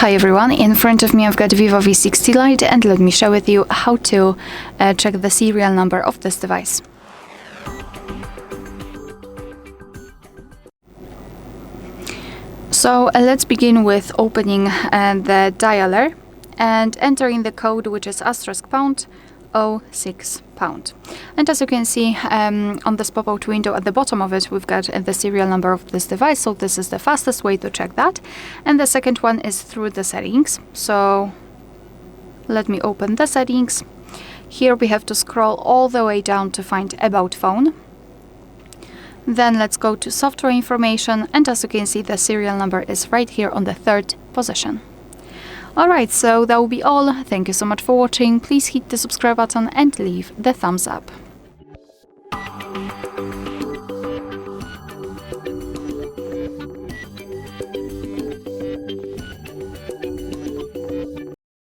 Hi everyone, in front of me I've got VIVO V60 Lite and let me share with you how to check the serial number of this device. So let's begin with opening the dialer and entering the code, which is *##06#. And as you can see on this pop-out window at the bottom of it, we've got the serial number of this device. So this is the fastest way to check that. And the second one is through the settings. So let me open the settings. Here we have to scroll all the way down to find About Phone. Then let's go to software information, and as you can see, the serial number is right here on the 3rd position. Alright, so that will be all. Thank you so much for watching. Please hit the subscribe button and leave the thumbs up.